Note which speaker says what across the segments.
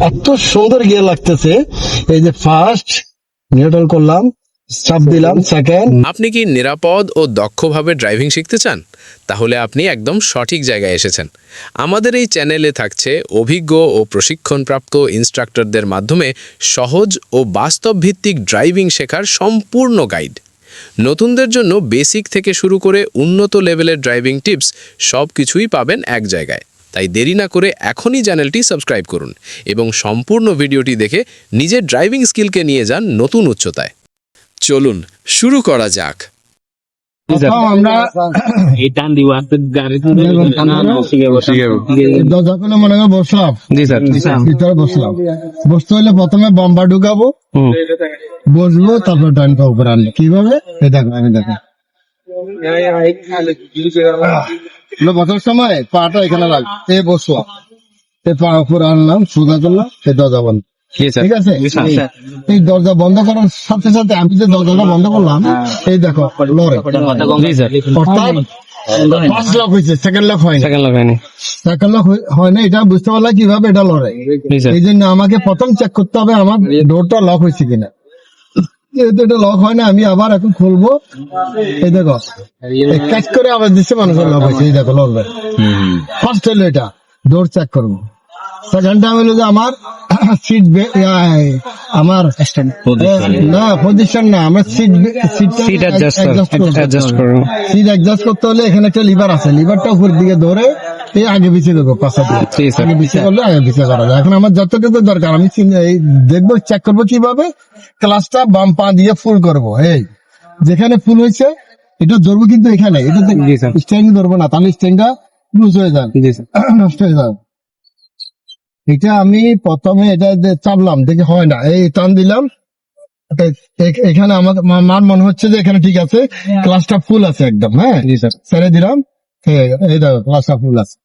Speaker 1: এত সুন্দর গিয়ার লাগতেছে। এই যে ফার্স্ট নিউট্রাল করলাম, চাপ দিলাম, সেকেন্ড।
Speaker 2: আপনি কি নিরাপদ ও দক্ষভাবে ড্রাইভিং শিখতে চান? তাহলে আপনি একদম সঠিক জায়গায় এসেছেন। আমাদের এই চ্যানেলে থাকছে অভিজ্ঞ ও প্রশিক্ষণপ্রাপ্ত ইনস্ট্রাক্টরদের মাধ্যমে সহজ ও বাস্তব ভিত্তিক ড্রাইভিং শেখার সম্পূর্ণ গাইড। নতুনদের জন্য বেসিক থেকে শুরু করে উন্নত লেভেলের ড্রাইভিং টিপস সব কিছুই পাবেন এক জায়গায়। তাই দেরি না করে এখনই চ্যানেলটি সাবস্ক্রাইব করুন এবং সম্পূর্ণ ভিডিওটি দেখে নিজের ড্রাইভিং স্কিলকে নিয়ে যান নতুন উচ্চতায়। চলুন শুরু করা যাক।
Speaker 1: প্রথম আমরা
Speaker 3: এই টান দিব আস্তে গাড়ি
Speaker 1: দরজা খুলে মনে করে বসলাম,
Speaker 3: জি স্যার
Speaker 1: ভিতরে বসলাম। বসতে হলে প্রথমে বাম্পার ঢুকাবো, বসবো, তারপর ডানটা উপরে আনবো। কিভাবে? এই দেখো, আমি দেখো বসার সময় পাটা এখানে রাখবো, এই বসলাম, এই পা উপরে আনলাম, সোজা করলাম, এই দরজা বন্ধ। ঠিক আছে? এই দরজা বন্ধ করার সাথে সাথে আমি যে দরজাটা বন্ধ করলাম, এই দেখো লড়ে, অর্থাৎ ফার্স্ট লক হয়েছে, সেকেন্ড লক হয়নি। সেকেন্ড লক হয় না, এটা বুঝতে পারলাম কিভাবে এটা লড়ে। এই জন্য আমাকে প্রথম চেক করতে হবে আমার ডোরটা লক হয়েছে কিনা। যেহেতু এটা লক হয় না, আমি আবার এখন খুলবো। এই দেখো ক্যাচ করে আবার দিচ্ছে, মানুষের লক হয়েছে। এই দেখো লড়বে। ফার্স্ট হলো এটা, ডোর চেক করবো। সেকেন্ড টাইম হলো যে আমার সিট, আমার না পজিশন না, আমার সিট অ্যাডজাস্ট করতে হলে এখানে একটা লিভার আছে, লিভারটা উপর দিকে ধরে এই আগে পিছিয়ে দেবো, পাশা দিয়ে আগে পিছিয়ে করলে আগে পিছিয়ে করা যায়। এখন আমার যতটুকু দরকার আমি দেখবো, চেক করবো কিভাবে। ক্লাসটা বাম পা দিয়ে ফুল করবো। এই যেখানে ফুল হয়েছে এটা ধরবো, কিন্তু এখানে এটা স্ট্যান্ড ধরবো না, তাহলে স্ট্যান্ডটা লুজ হয়ে যাবে, নষ্ট হয়ে যাবে। এটা আমি প্রথমে এটা চাপলাম, দেখে হয় না, এই টান দিলাম, এখানে আমার মনে হচ্ছে যে এখানে ঠিক আছে, ক্লাসটা ফুল আছে একদম। হ্যাঁ, ছেড়ে দিলাম, এই দেখো ক্লাসটা ফুল আছে।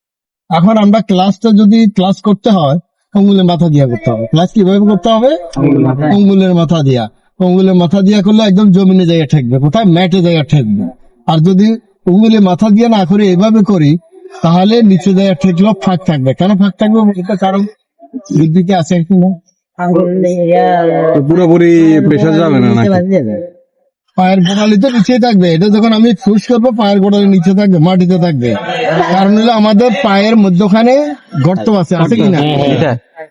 Speaker 1: এখন আমরা ক্লাসটা যদি ক্লাস করতে হয়, আঙ্গুলের মাথা দিয়া করতে হবে। ক্লাস কিভাবে করতে হবে? আঙ্গুলের মাথা দিয়া। আঙ্গুলের মাথা দিয়া করলে একদম জমিনে জায়গা ঠেকবে, কোথায় ম্যাটে জায়গা ঠেকবে। আর যদি আঙ্গুলের মাথা দিয়ে না করে এভাবে করি, তাহলে নিচে জায়গা ঠেকলেও ফাঁক থাকবে। কেন ফাঁক থাকবে? এটা কারণ দিকে আছে কিনা,
Speaker 4: পুরোপুরি প্রেশার যাবে না,
Speaker 1: পায়ের গোড়ালি তো নিচে থাকবে। এটা যখন আমি ফুস করবো, পায়ের গোড়ালি নিচে থাকবে, মাটিতে থাকবে। কারণ হলো আমাদের পায়ের মধ্যখানে গর্ত আছে কিনা।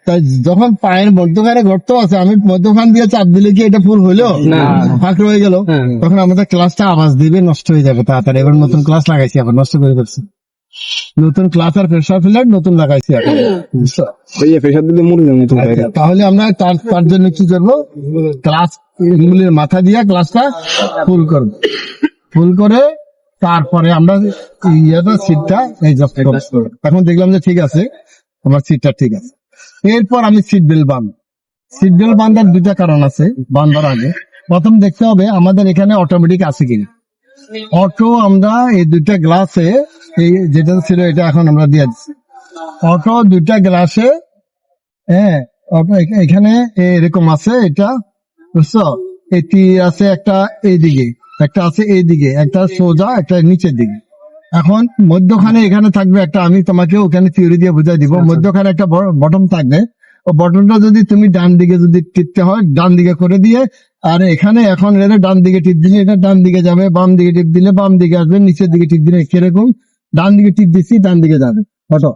Speaker 1: তাই যখন পায়ের মধ্যখানে গর্ত আছে, আমি মধ্যখান দিয়ে চাপ দিলে কি এটা ফুল হইলো? ফাঁক রয়ে গেল। তখন আমাদের ক্লাসটা আওয়াজ দিবে, নষ্ট হয়ে যাবে তাড়াতাড়ি। এবার নতুন ক্লাস লাগাইছি, আবার নষ্ট করে ফেলছি। নতুন ক্লাস আর প্রেশার ফিলার নতুন লাগাইছি।
Speaker 4: প্রেশার দিলে মরে যাবে।
Speaker 1: তাহলে আমরা তার জন্য কি করবো? ক্লাস আঙ্গুলের মাথা দিয়ে ক্লাসটা ফুল করবো। ফুল করে তারপরে আমরা সিটটা অ্যাডজাস্ট করবো। এখন দেখলাম যে ঠিক আছে, আমার সিটটা ঠিক আছে। এরপর আমি সিট বেল্ট বাঁধবো। সিট বেল্ট বাঁধার দুটা কারণ আছে। বাঁধার আগে প্রথম দেখতে হবে আমাদের এখানে অটোমেটিক আছে কিনা। অটো আমরা এই দুইটা গ্লাসে, এই যেটা ছিল এটা এখন আমরা দিয়ে দিচ্ছি। অটো দুইটা গ্লাসে, হ্যাঁ, অটো এখানে এরকম আছে, এটা বুঝছো? এটি আছে একটা এইদিকে, একটা আছে এইদিকে, একটা সোজা, একটা নিচের দিকে। এখন মধ্যখানে এখানে থাকবে একটা, আমি তোমাকে ওখানে থিওরি দিয়ে বুঝাই দিব। মধ্যখানে একটা বটন থাকবে, ও বটনটা যদি তুমি ডান দিকে যদি টিপতে হয়, ডান দিকে করে দিয়ে, আর এখানে এখন এটা ডান দিকে টিপ দিলে এটা ডান দিকে যাবে, বাম দিকে টিপ দিলে বাম দিকে আসবে, নিচের দিকে টিপ দিলে কিরকম, ডান দিকে টিপ দিচ্ছি ডান দিকে যাবে অটো,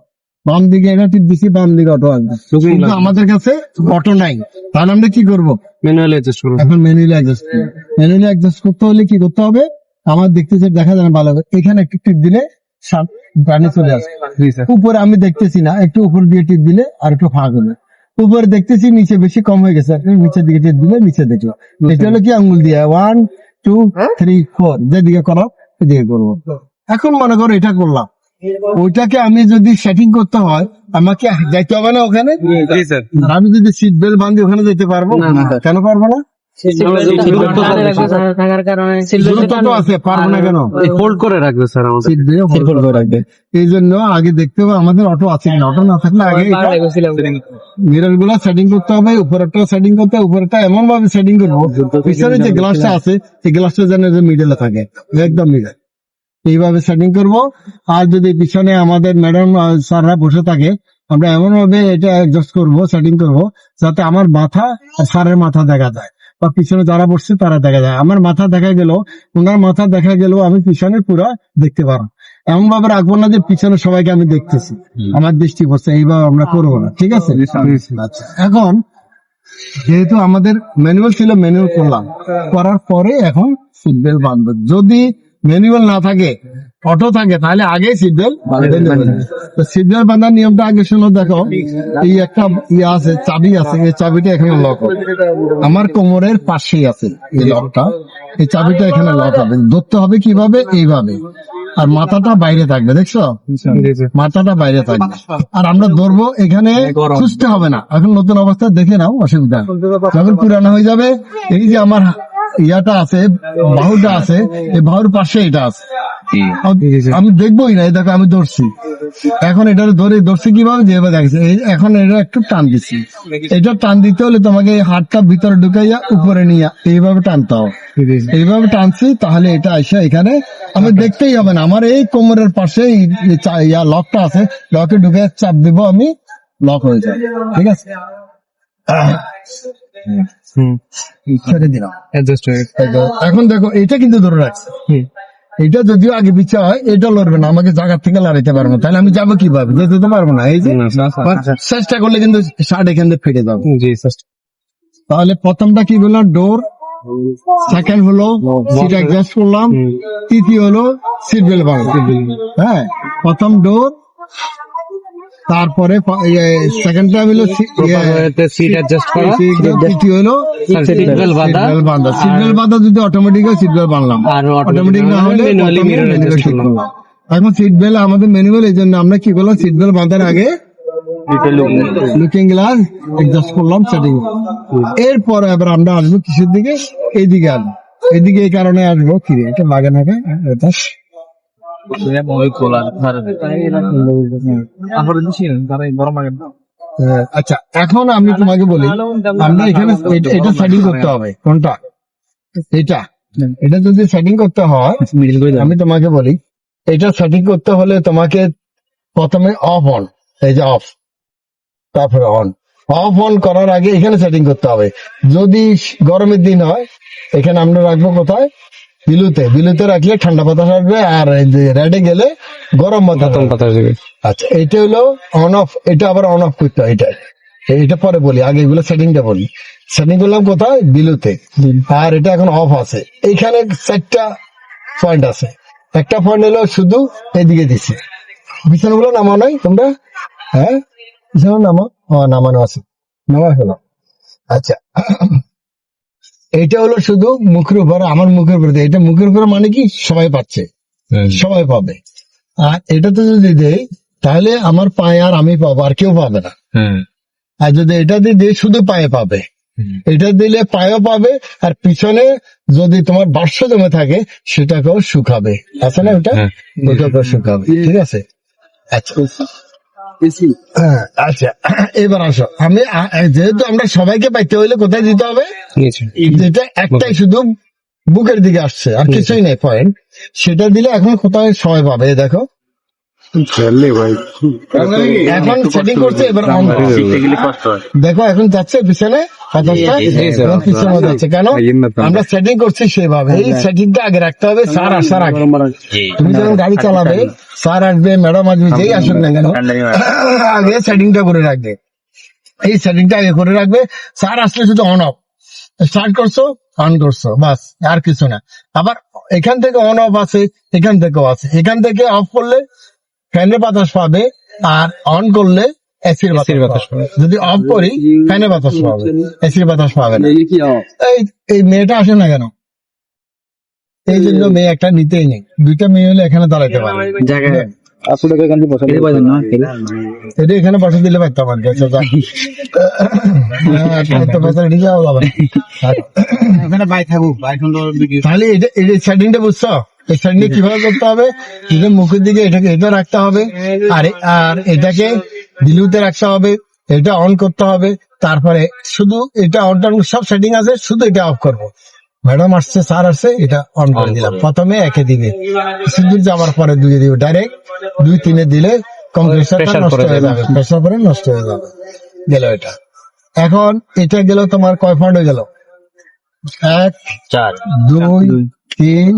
Speaker 1: বাম দিকে এটা টিপ দিচ্ছি বাম দিকে অটো আসবে। কিন্তু আমাদের কাছে অটো নাই, তাহলে আমরা কি করবো?
Speaker 3: ম্যানুয়ালি অ্যাডজাস্ট করব।
Speaker 1: এখন ম্যানুয়ালি অ্যাডজাস্ট করতে হলে কি করতে হবে? আমার দেখতেছে, দেখা যায় না ভালো, এখানে একটু টিপ দিলে গাড়ি চলে আসে। উপরে আমি দেখতেছি না, একটু উপর দিয়ে টিপ দিলে আর একটু ফাঁক হবে। উপরে দেখতেছি নিচে বেশি কম হয়ে গেছে, নিচের দিকে টিপ দিলে নিচে দেখলো। এটা হলো কি আঙ্গুল দিয়ে 1 2 3 4 যেদিকে করো সেদিকে করবো। এখন মনে করো এটা করলাম, ওইটাকে আমি যদি সেটিং করতে হয় আমাকে যাইতে হবে না ওখানে। আমি যদি সিট বেল্ট বাঁধি ওখানে যেতে পারবো? কেন পারবো না? এই জন্য আগে দেখতে হবে আমাদের অটো আছে কিনা। অটো না থাকলে আগে মিরর গুলা সেটিং করতে হবে, উপরেরটা সেটিং করতে হবে। উপরেরটা এমন ভাবে সেটিং করবো পিছনে যে গ্লাসটা আছে সেই গ্লাসটা যেন মিডলে থাকে, একদম মিডল, এইভাবে সেটিং করব। আর যদি পিছনে আমাদের ম্যাডাম স্যাররা বসে থাকে আমরা এমন ভাবে এটা অ্যাডজাস্ট করবো, সেটিং করবো যাতে আমার মাথা আর স্যারের মাথা দেখা যায়, বা পিছনে যারা বসছে তারা দেখা যায়। আমার মাথা দেখা গেল, ওনার মাথা দেখা গেল, আমি পিছনে পুরো দেখতে পারবো। এমন ভাবে রাখবো না যে পিছনে সবাইকে আমি দেখতেছি, আমার দৃষ্টি পড়ছে, এইভাবে আমরা করবো না, ঠিক আছে? আচ্ছা, এখন যেহেতু আমাদের ম্যানুয়াল ছিল, ম্যানুয়াল করলাম, করার পরে এখন সিট বেল্ট বাঁধবো। যদি ম্যানুয়াল না থাকে, অটো থাকে, তাহলে আগে সিট বেল্ট বেঁধে নেবেন। তো সিট বেল্ট বাঁধার নিয়মটা আগে শুনো। দেখো, এই একটা ইয়ে আছে, চাবি আছে, এই চাবিটা এখানে লক হবে, আমার কোমরের পাশেই আছে এই লকটা। এই চাবিটা এখানে লক হবে, ধরতে হবে কিভাবে? এইভাবে। আর মাথাটা বাইরে থাকবে, দেখছো? মাথাটা বাইরে থাকবে। আর আমরা ধরবো, এখানে খুঁজতে হবে না। এখন নতুন অবস্থা দেখে নাও, অসুবিধা নেই। যখন পুরানো হয়ে যাবে, এই যে আমার ইয়াটা আছে, বাহুটা আছে, এই বাহুর পাশে এটা আছে, আমি দেখবোই না। এই দেখো, আমি ধরছি, এখন এটা ধরছি কিভাবে? যেভাবে দেখছি, এখন এটা একটু টান দিচ্ছি। এটা টান দিতে হলে তোমাকে এই হাতটা ভিতরে ঢুকাইয়া উপরে নিয়ে এইভাবে টানতে হবে। এইভাবে টানছি, তাহলে এটা আইসা এখানে আমি দেখতেই হবে না। আমার এই কোমরের পাশে লকটা আছে, লকে ঢুকে চাপ দিব, আমি লক হয়ে যায়, ঠিক আছে? ছেড়ে দিলাম। এখন দেখো, এটা কিন্তু ধরে রাখছে। এটা যদিও আগে পিছিয়ে হয়, এটা লড়বে না, আমাকে জায়গা থেকে লড়াইতে পারবো না। তাহলে আমি যাবো কিভাবে? যেতে তো পারবো না। এই যে চেষ্টা করলে কিন্তু শার্ট এখান থেকে ফেটে যাবে। তাহলে প্রথমটা কি বললাম? ডোর। সেকেন্ড হলো সিট অ্যাডজাস্ট করলাম। তৃতীয় হলো সিট বেল্ট বাঁধলাম। হ্যাঁ, প্রথম ডোর, তারপরে সেকেন্ডটা হলো
Speaker 3: সিট অ্যাডজাস্ট করা,
Speaker 1: তৃতীয় হলো
Speaker 3: সিট বেল্ট বাঁধা।
Speaker 1: সিট বেল্ট বাঁধা যদি অটোমেটিক হয়, সিট বেল্ট বাঁধলাম।
Speaker 3: আর
Speaker 1: অটোমেটিক না হলে
Speaker 3: manually
Speaker 1: প্রথমে
Speaker 3: mirror
Speaker 1: manual
Speaker 3: adjust
Speaker 1: ঠিক
Speaker 3: করলাম।
Speaker 1: করলাম। এখন সিট বেল্ট আমাদের ম্যানুয়াল, এই জন্য আমরা কি করলাম? সিট বেল্ট বাঁধার আগে লুকিং গ্লাস অ্যাডজাস্ট করলাম, সেটিং। এরপর এবার আমরা আসবো কিসের দিকে? এইদিকে আসবো। এইদিকে এই কারণে আসবো, কি রে, এটা লাগে না? এটা আচ্ছা, এখন আমি তোমাকে বলি, আমরা এখানে এটা সেটিং করতে হবে। কোনটা? এটা যদি সেটিং করতে হয়, আমি তোমাকে বলি, এটা সেটিং করতে হলে তোমাকে প্রথমে অফ অন, এই যে অফ, তারপরে অন। অফ অন করার আগে এখানে সেটিং করতে হবে। যদি গরমের দিন হয়, এখানে আমরা রাখবো কোথায়? বিলুতে রাখলে ঠান্ডা বাতাস আসবে, আর রেডে গেলে গরম বাতাস আসবে। আচ্ছা, এটা হলো অন অফ। এটা আবার অন অফ করতে হয়। এটা পরে বলি, আগে এগুলো সেটিংটা বলি। সেটিং করলাম কোথায়? বিলুতে। আর এটা এখন অফ আছে। এইখানে 4টা পয়েন্ট আছে। একটা পয়েন্ট হলো শুধু এদিকে দিছে, পিছনে গুলো নামানো নাই তোমরা? হ্যাঁ, পিছনে নামানো আছে, নামা হলো। আচ্ছা, এটা হলো শুধু মুখের উপরে, আমার মুখের উপরে। এটা মুখের উপরে মানে কি? সবাই পাচ্ছে, সবাই পাবে। আর এটাতে যদি দেই, তাহলে আমার পায়ে আর আমি পাবো, আর কেউ পাবে না। আর যদি এটা দিয়ে দিই, শুধু পায়ে পাবে। এটা দিলে পায়েও পাবে, আর পিছনে যদি তোমার বাষ্প জমে থাকে, সেটাকেও শুকাবে। আছে না ওটা? ওটাকেও শুকাবে, ঠিক আছে? আচ্ছা, হ্যাঁ, আচ্ছা, এবার আসো। আমি যেহেতু আমরা সবাইকে পাইতে হইলে কোথায় দিতে হবে? যেটা একটাই শুধু বুকের দিকে আসছে, আর কিছুই নেই পয়েন্ট, সেটা দিলে এখন কোথায় সবাই পাবে? দেখো, এখন সেটিং করছে। এবার দেখো, এখন যাচ্ছে পিছনে বাতাসটা, পিছনে যাচ্ছে। কেন? আমরা সেটিং করছি সেভাবে। এই সেটিংটা আগে রাখতে হবে, স্যার আসার আগে। তুমি যখন গাড়ি চালাবে, স্যার আসবে, ম্যাডাম আসবে, যেই আসুক না কেন, আগে সেটিংটা করে রাখবে। এই সেটিংটা আগে করে রাখবে। স্যার আসলে শুধু অন অফ, স্টার্ট করছো, অন করছো, বাস, আর কিছু না। আবার এখান থেকে অন অফ আছে, এখান থেকেও আছে। এখান থেকে অফ করলে ফ্যানের বাতাস পাবে, আর অন করলে এসির বাতাস পাবে। যদি অফ করি, ফ্যানের বাতাস পাবে, এসির বাতাস পাবে না। এই মেয়েটা আসে না কেন? এই জন্য মেয়ে একটা নিতেই নেই। 2টা মেয়ে হলে এখানে দাঁড়াইতে পারে। এটা এখানে বসে দিলে পারতাম আর কি। তাহলে এটা সেটিংটা বুঝছো? এই সেটিং কিভাবে করতে হবে? এটা মুখের দিকে এটাকে এটা রাখতে হবে, আর এটাকে বিলুতে রাখতে হবে, এটা অন করতে হবে। তারপরে শুধু এটা অন সব সেটিং আছে, শুধু এটা অফ করবো। ম্যাডাম আসছে, স্যার আসছে, এটা অন করে দিলাম। প্রথমে 1-এ দিবে, সিঁদুর যাওয়ার পরে 2-এ দিবে। ডাইরেক্ট 2-3-এ দিলে কম্প্রেসারটা
Speaker 3: pressure
Speaker 1: নষ্ট
Speaker 3: পড়ে
Speaker 1: হয়ে
Speaker 3: যাবে।
Speaker 1: যাবে, প্রেসার পরে নষ্ট হয়ে যাবে। গেল এটা। এখন এটা গেল তোমার কয় পয়েন্ট হয়ে গেল? 1, 2, 3,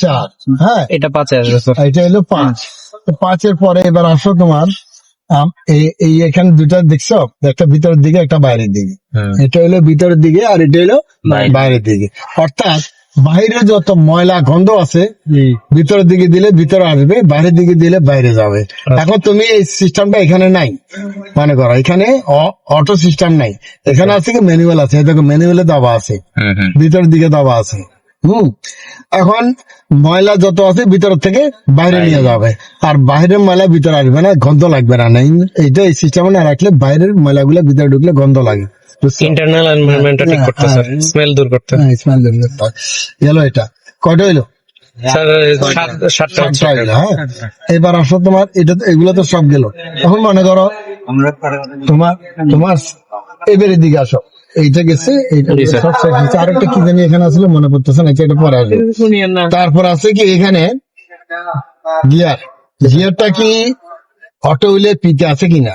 Speaker 1: 4। হ্যাঁ,
Speaker 3: এটা 5 আসবে স্যার।
Speaker 1: এটা হলো 5। 5-এর পরে এবার আসো তোমার এই এখানে দুটা দেখছো, একটা ভিতরের দিকে একটা বাইরের দিকে। এটা হলো ভিতরের দিকে আর এটা হলো বাইরের দিকে। অর্থাৎ বাইরে যত ময়লা গন্ধ আছে ভিতরের দিকে দিলে ভিতরে আসবে, বাইরের দিকে দিলে বাইরে যাবে। এখন তুমি এই সিস্টেমটা এখানে নাই, মনে করো এখানে অটো সিস্টেম নাই, এখানে আছে কি ম্যানুয়াল আছে। এই দেখো ম্যানুয়ালে দাবা আছে, ভিতরের দিকে দাবা আছে। এখন ময়লা যত আছে ভিতর থেকে বাইরে নিয়ে যাবে, আর বাইরের ময়লা ভিতরে আসবে না, গন্ধ লাগবে না। এইটা এই সিস্টেমে না রাখলে বাইরের ময়লাগুলো ভিতরে ঢুকলে গন্ধ লাগে।
Speaker 3: ইন্টারনাল এনভায়রনমেন্টটা ঠিক করতে স্যার, স্মেল দূর করতে।
Speaker 1: স্মেল গেল। এটা কয়টা হইলো?
Speaker 3: স্যার 7টা
Speaker 1: সাতটা হইলো। হ্যাঁ, এবার আসো তোমার এটা এগুলো তো সব গেল। এখন মনে করো তোমার এবারের দিকে আসো, এইটা গেছে, এইটা
Speaker 3: জি, স্যার।
Speaker 1: সব শেষ হয়েছে। আরেকটা কি জানি এখানে আসলে মনে পড়তেছে না, এটা পরে আসবে। তারপর আছে কি এখানে গিয়ারটা কি অটো হইলে পিতে আছে কিনা,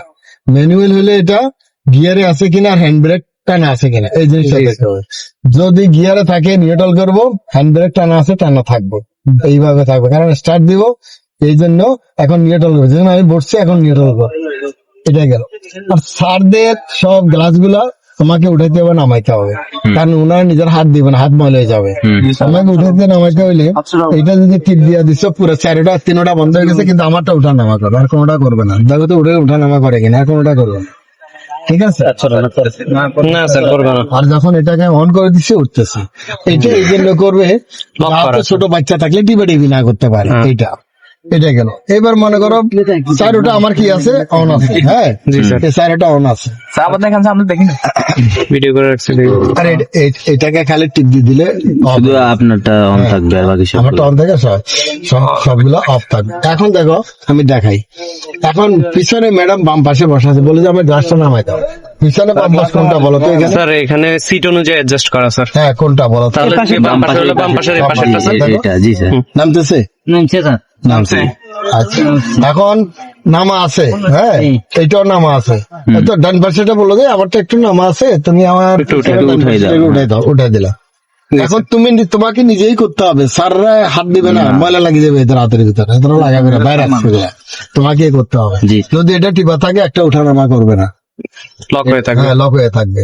Speaker 1: ম্যানুয়াল হলে এটা গিয়ারে আছে কিনা, আর হ্যান্ড ব্রেক টানা আছে কিনা, এই জিনিসটা দেখতে হবে। যদি গিয়ারে থাকে নিউট্রাল করবো, হ্যান্ড ব্রেক টানা আছে টানা থাকবো, এইভাবে থাকবে। কারণ স্টার্ট দিব এই জন্য এখন নিউট্রাল করবো, যেমন আমি বসছি এখন নিউট্রাল করবো। এটা গেল। আর সারদের সব গ্লাস গুলা তোমাকে উঠাইতে হবে নামাইতে হবে, কারণ ওনারা নিজের হাত দিবেন, হাত ময়লা হয়ে যাবে। আমাকে উঠাইতে নামাইতে হইলে এটা যদি টিপ দিয়ে দিচ্ছ পুরো 4টা বন্ধ হয়ে গেছে, কিন্তু আমারটা উঠা নামা করো, আর কোনোটা করবে না। দেখো তো উঠা নামা করে কিনা, আর কোনোটা করবে না, ঠিক আছে?
Speaker 3: না স্যার করবে না।
Speaker 1: আর যখন এটাকে অন করে দিচ্ছে উঠতেছে, এটা এই জন্য করবে যাতে ছোট বাচ্চা থাকলে টিপে টিপি না করতে পারে। এটা গেল। এবার মনে করো 4টা আমার কি আছে, অন আছে। হ্যাঁ, এই 4টা অন আছে,
Speaker 3: ভিডিও করে রাখছি।
Speaker 1: আর এটাকে খালি টিপ দিয়ে দিলে
Speaker 5: শুধু আপনারটা অন থাকবে আর বাকি সব
Speaker 1: আমারটা অন থাকে, সবগুলো অফ থাকবে। এখন দেখো আমি দেখাই। এখন পিছনে ম্যাডাম বাম পাশে বসা আছে, বলে যে আমার গ্লাসটা নামাই দাও। পিছনে বাম পাশ কোনটা বলো তো এখানে?
Speaker 3: স্যার এখানে সিট অনুযায়ী অ্যাডজাস্ট করা স্যার।
Speaker 1: হ্যাঁ, কোনটা বলো তো?
Speaker 3: তাহলে বাম পাশে হলে বাম পাশের এই পাশেরটা স্যার।
Speaker 5: এটা জি স্যার
Speaker 1: নামতেছে?
Speaker 5: নামছে
Speaker 1: আচ্ছা, এখন নামা আছে। হ্যাঁ, এটাও নামা আছে। তো ডান পাশেটা বলো যে আমারটা একটু নামা আছে, তুমি আমার উঠাই দিলা। এখন তোমাকে নিজেই করতে হবে, স্যাররা হাত দিবে না, ময়লা লাগিয়ে যাবে এদের হাতের ভিতরে, এদের লাগাবে না, বাইরে আসবে না। তোমাকে করতে হবে।
Speaker 5: জি।
Speaker 1: যদি এটা টিপা থাকে একটা উঠানামা করবে না,
Speaker 3: লক হয়ে থাকবে।
Speaker 1: হ্যাঁ, লক হয়ে থাকবে।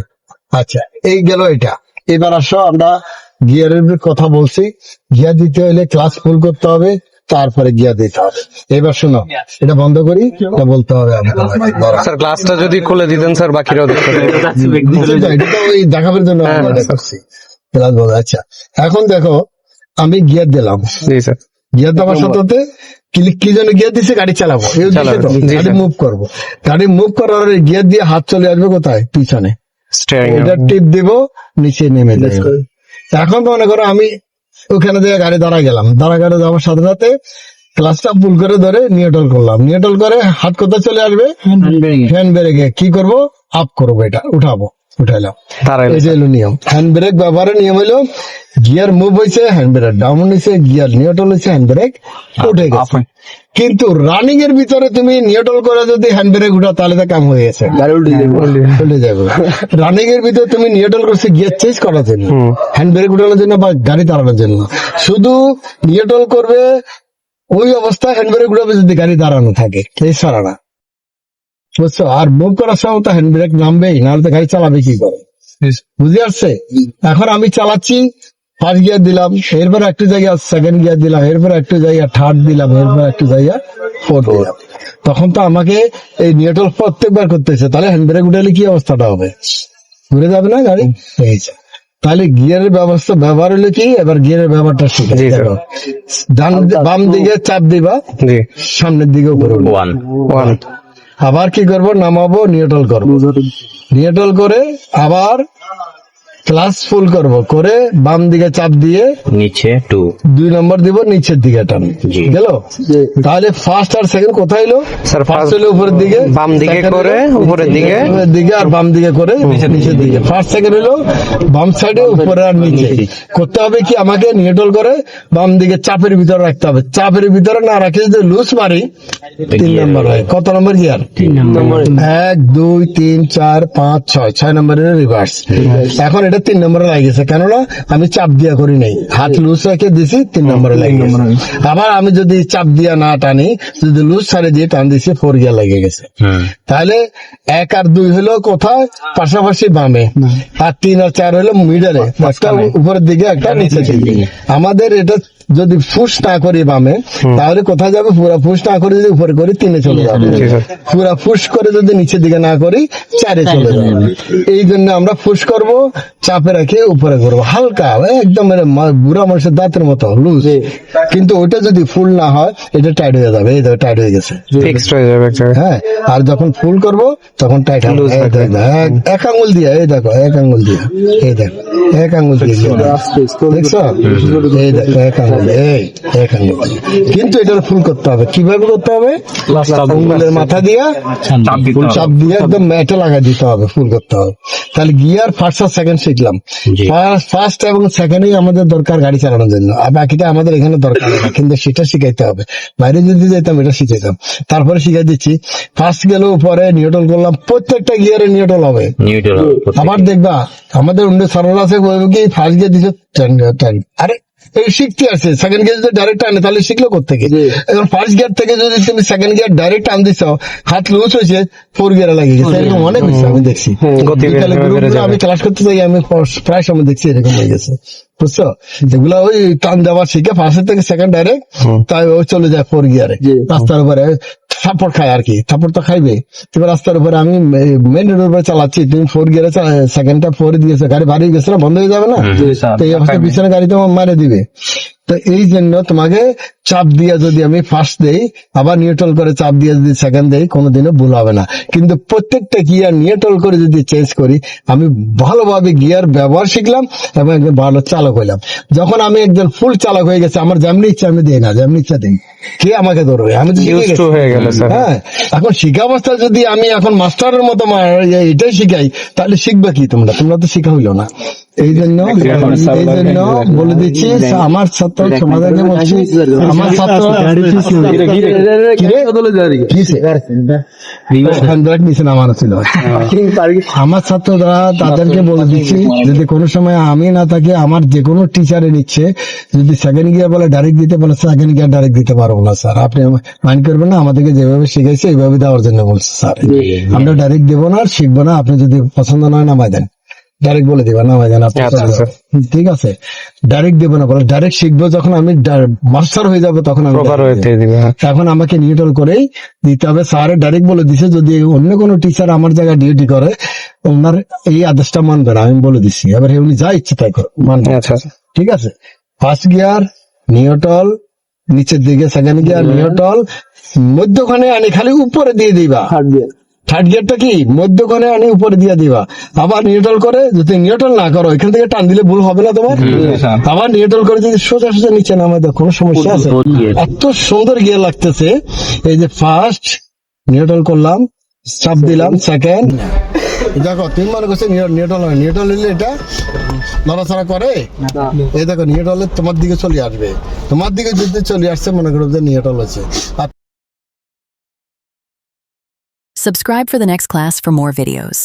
Speaker 1: আচ্ছা, এই গেল এটা। এবার আসো আমরা গিয়ারের কথা বলছি। গিয়ার দিতে হলে ক্লাস ফুল করতে হবে, তারপরে গিয়ার দিতে হবে। এবার শোনো, এটা বন্ধ করি, এটা বলতে হবে আমাকে।
Speaker 3: স্যার গ্লাসটা যদি খুলে দিতেন স্যার বাকিরাও দেখতে পারবে।
Speaker 1: এটা তো ওই দেখাবার জন্য আমরা এটা করছি। ক্লাস বন্ধ। আচ্ছা, এখন দেখো আমি গিয়ার দিলাম,
Speaker 3: জি স্যার।
Speaker 1: গিয়ার দেওয়ার সাথে কি জন্য গিয়ার দিচ্ছে, গাড়ি চালাবো, এই উদ্দেশ্যে তো।
Speaker 3: জি,
Speaker 1: গাড়ি
Speaker 3: স্যার।
Speaker 1: মুভ করবো, গাড়ি মুভ করার গিয়ার দিয়ে হাত চলে আসবে কোথায়, পিছনে।
Speaker 3: স্টিয়ারিং
Speaker 1: এটা টিপ দিব, নিচে নেমে যাবে। এখন মনে করো আমি ওখানে দিয়ে গাড়ি দাঁড়া গেলাম, দাঁড়া যাওয়ার সাথে সাথে ক্লাসটা ফুল করে ধরে নিউট্রাল করলাম। নিউট্রাল করে হাত কোথায় চলে আসবে, হ্যান্ড ব্রেকে কি করব, আপ করবো, এটা উঠাবো, উঠাইলাম। এই যে হলো নিয়ম। হ্যান্ড ব্রেক ব্যবহারের নিয়ম হলো গিয়ার মুভ হয়েছে, হ্যান্ড ব্রেক ডাউন হয়েছে, গিয়ার নিউট্রাল হয়েছে, হ্যান্ড ব্রেক উঠে গেছে। কিন্তু রানিং এর ভিতরে তুমি নিউট্রাল করে যদি হ্যান্ড ব্রেক উঠাও তাহলে তো কাম হয়ে গেছে, গাড়ি উল্টে যাবে। রানিং এর ভিতরে তুমি নিউট্রাল করছে গিয়ার চেঞ্জ করার জন্য, হ্যান্ড ব্রেক উঠানোর জন্য বা গাড়ি চালানোর জন্য। শুধু নিউট্রাল করবে ওই অবস্থায়, হ্যান্ড ব্রেক উঠাবে যদি গাড়ি দাঁড়ানো থাকে, এছাড়া না, বুঝছো? আর মুভ করার সময় তো হ্যান্ড ব্রেক নামবেই, নাহলে তো গাড়ি চালাবে কি করে, বুঝে আসছে? এখন আমি চালাচ্ছি, ফার্স্ট গিয়ার দিলাম, এরপর একটা জায়গা সেকেন্ড গিয়ার দিলাম, এরপর একটা জায়গা থার্ড দিলাম, এরপর একটা জায়গা ফোর্থ দিলাম। তখন তো আমাকে এই নিউট্রাল প্রত্যেকবার করতেছে, তাহলে হ্যান্ড ব্রেক উঠালে কি অবস্থাটা হবে, ঘুরে যাবে না গাড়ি। তাহলে গিয়ারের ব্যবস্থা ব্যবহার হলে কি, এবার গিয়ারের ব্যবহারটা শিখে বাম দিকে চাপ দিবা, সামনের দিকে উপরে ওয়ান। আবার কি করবো, নামাবো, নিউট্রাল করবো, নিউট্রাল করে আবার ক্লাস ফুল করব, করে বাম দিকে চাপ দিয়ে
Speaker 5: নিচে 2
Speaker 1: 2 নম্বর দিব, নিচের দিকে টান
Speaker 5: জি।
Speaker 1: গেল। তাহলে ফার্স্ট আর সেকেন্ড কোথায় এলো?
Speaker 3: স্যার,
Speaker 1: ফার্স্ট হলো উপরের দিকে,
Speaker 3: বাম দিকে
Speaker 1: second
Speaker 3: করে
Speaker 1: হলো
Speaker 3: উপরের দিকে,
Speaker 1: উপরের দিকে, আর বাম দিকে করে নিচের দিকে। ফার্স্ট সেকেন্ড হলো বাম সাইডে, উপরে আর নিচে। করতে হবে কি, আমাকে নিউট্রাল করে বাম দিকে চাপের ভিতরে রাখতে হবে। চাপের ভিতরে না রাখে যদি লুজ মারি 3 নম্বর হয়। কত নম্বর গিয়ার?
Speaker 5: 3 নম্বর
Speaker 1: 1 2 3 4 5 6 নম্বরের রিভার্স। এখন এটা 3 নম্বরে লাগিয়েছে, কেননা আমি চাপ দিয়া করি নাই, হাত লুজ রেখে দিছি, 3 নম্বরে লাগিয়েছে। আবার আমি যদি চাপ দিয়া না টানি, যদি লুজ ছাড়ে দিয়ে টান দিছি, 4 গিয়ার লেগে গেছে। তাহলে 1 আর 2 হলো কোথায়? পাশাপাশি বামে। আর 3 আর 4 হলো মিডলে, একটা উপরের দিকে একটা নিচের দিকে। আমাদের এটা যদি ফুস না করি বামে, তাহলে কোথায় যাবে? পুরা ফুস না করে যদি উপরে করি 3-এ চলে যাবে, পুরা ফুস করে যদি নিচের দিকে না করি 4-এ চলে যাবে। এই জন্য আমরা ফুস করব, চাপে রেখে উপরে করবো, হালকা একদম বুড়া মানুষের দাঁতের মতো লুজ। কিন্তু ওইটা যদি ফুল না হয়, এটা টাইট হয়ে যাবে। এই দেখো টাইট হয়ে গেছে,
Speaker 3: ফিক্সড হয়ে যাবে এক জায়গায়।
Speaker 1: হ্যাঁ। আর যখন ফুল করব তখন টাইট হবে।
Speaker 3: Loose
Speaker 1: এই দেখো, এক আঙ্গুল দিয়ে, এই দেখো এক আঙ্গুল দিয়ে, এই দেখো এক আঙ্গুল দিয়ে, দেখছো? এই দেখো এক আঙ্গুল, এই এক আঙ্গুল দিয়ে। কিন্তু এটা ফুল করতে হবে। কিভাবে করতে হবে? আঙ্গুলের মাথা দিয়ে চাপ দিয়ে একদম ম্যাটে লাগা দিতে হবে, ফুল করতে হবে। তাহলে গিয়ার ফার্স্ট আর সেকেন্ড শিখলাম। ফার্স্ট এবং সেকেন্ডই আমাদের দরকার গাড়ি চালানোর জন্য, আর বাকিটা আমাদের এখানে দরকার না, কিন্তু সেটা শিখাইতে হবে। বাইরে যদি যেতাম এটা শিখাইতাম। তারপরে শিখাই দিচ্ছি, ফার্স্ট গেল উপরে নিউট্রাল করলাম, প্রত্যেকটা গিয়ারে নিউট্রাল হবে।
Speaker 5: নিউট্রাল
Speaker 1: আবার দেখবা আমাদের অন্য সরল আছে, বলবো কি ফার্স্ট গিয়ার দিচ্ছে টান, আরে এই শিখতে আছে। সেকেন্ড গিয়ার যদি ডাইরেক্ট টানে তাহলে শিখলো কোথেকে? এখন ফার্স্ট গিয়ার থেকে যদি তুমি সেকেন্ড গিয়ার ডাইরেক্ট টান দিচ্ছ, হাত লুজ হয়েছে, 4 গিয়ারে লাগিয়ে গেছে। এরকম অনেক বিষয় আমি দেখছি।
Speaker 3: গতি
Speaker 1: বিকালে
Speaker 3: বেড়ে
Speaker 1: গ্রুপগুলো
Speaker 3: যাবে।
Speaker 1: আমি ক্লাস করতে যাই, আমি প্রায় সময় দেখছি এরকম হয়ে গেছে, বুঝছো? যেগুলো ওই টান দেওয়া শিখে ফার্স্ট থেকে সেকেন্ড ডাইরেক্ট, তাই ওই চলে যায় 4 গিয়ারে। রাস্তার উপরে থাপ্পড় খায় আর কি, থাপ্পড় তো খাইবে। এবার রাস্তার উপরে আমি মেন রোডের উপরে চালাচ্ছি, তুমি 4 গিয়ারে সেকেন্ডটা 4 দিয়েছো, গাড়ি বাড়ি গেছে না, বন্ধ হয়ে যাবে না? তো এই অবস্থা পিছনে গাড়ি তো মারে দিবে। তো এই জন্য তোমাকে চাপ দিয়ে যদি আমি ফার্স্ট দেই, আবার নিউট্রাল করে চাপ দিয়ে যদি সেকেন্ড দেই, কোনোদিনও ভুল হবে না। কিন্তু প্রত্যেকটা গিয়ার নিউট্রাল করে যদি চেঞ্জ করি, আমি ভালোভাবে গিয়ার ব্যবহার শিখলাম এবং একজন ভালো চালক হইলাম। যখন আমি একজন ফুল চালক হয়ে গেছি, আমার যেমনি ইচ্ছা আমি দিই না, যেমনি ইচ্ছা দিই, কে আমাকে ধরবে? আমি তো শিখে
Speaker 3: Used to
Speaker 1: গেছি।
Speaker 3: হয়ে গেল স্যার।
Speaker 1: হ্যাঁ, এখন শিখা অবস্থায় যদি আমি এখন মাস্টারের মতো এটাই শিখাই, তাহলে শিখবে কি তোমরা? তোমরা তো শিখা হইলো না। এই জন্য বলে দিচ্ছি, আমার ছাত্র সমাজকে বলছি, আমার ছাত্র নিচে নামানো ছিল। আমার ছাত্ররা তাদেরকে বলে দিচ্ছি, যদি কোনো সময় আমি না থাকি, আমার যে কোনো টিচারে নিচ্ছে, যদি সেকেন্ড গিয়ার বলে ডাইরেক্ট দিতে বলে, সেকেন্ড গিয়ার ডাইরেক্ট দিতে পারবো না স্যার। আপনি মাইন্ড করবেন না, আমাদেরকে যেভাবে শিখাইছে এইভাবে দেওয়ার জন্য বলছে স্যার। আমরা ডাইরেক্ট দেবো না, আর শিখবো না। আপনি যদি পছন্দ নয় নামাই দেন, ডাইরেক্ট বলে দিবা নামাই দেন, ঠিক আছে? ডাইরেক্ট দেবো না, বলে ডাইরেক্ট শিখবো। যখন আমি মাস্টার হয়ে যাবো তখন আমি
Speaker 3: প্রপার হইতে দিবে।
Speaker 1: এখন আমাকে নিউট্রাল করেই দিতে হবে। স্যার ডাইরেক্ট বলে দিছে, যদি অন্য কোনো টিচার আমার জায়গায় ডিউটি করে, ওনার এই আদেশটা মানবে না, আমি বলে দিচ্ছি। এবার উনি যা ইচ্ছে তাই মানবে,
Speaker 3: আচ্ছা,
Speaker 1: ঠিক আছে? ফার্স্ট গিয়ার নিউট্রাল, নিচের দিকে সেকেন্ড গিয়ার নিউট্রাল, মধ্যখানে আনি খালি উপরে দিয়ে দিবা। থার্ড গিয়ারটা কি মধ্যখানে আনি উপরে দিয়ে দিবা। আবার নিউট্রাল করে, যদি নিউট্রাল না করো, এখান থেকে টান দিলে ভুল হবে না তোমার। আবার নিউট্রাল করে যদি সোজা সোজা নিচে নামে দাও, কোনো সমস্যা আছে? এত সুন্দর গিয়ার লাগতেছে। এই যে ফার্স্ট নিউট্রাল করলাম, চাপ দিলাম, সেকেন্ড দেখো 3 মনে করছে নিউট্রাল হয়। নিউট্রাল হলে এটা নড়াচড়া করে, এই দেখো নিউট্রাল তোমার দিকে চলে আসবে। তোমার দিকে যদি চলে আসছে, মনে করো যে নিউট্রাল হচ্ছে।
Speaker 6: Subscribe for the next class for more videos.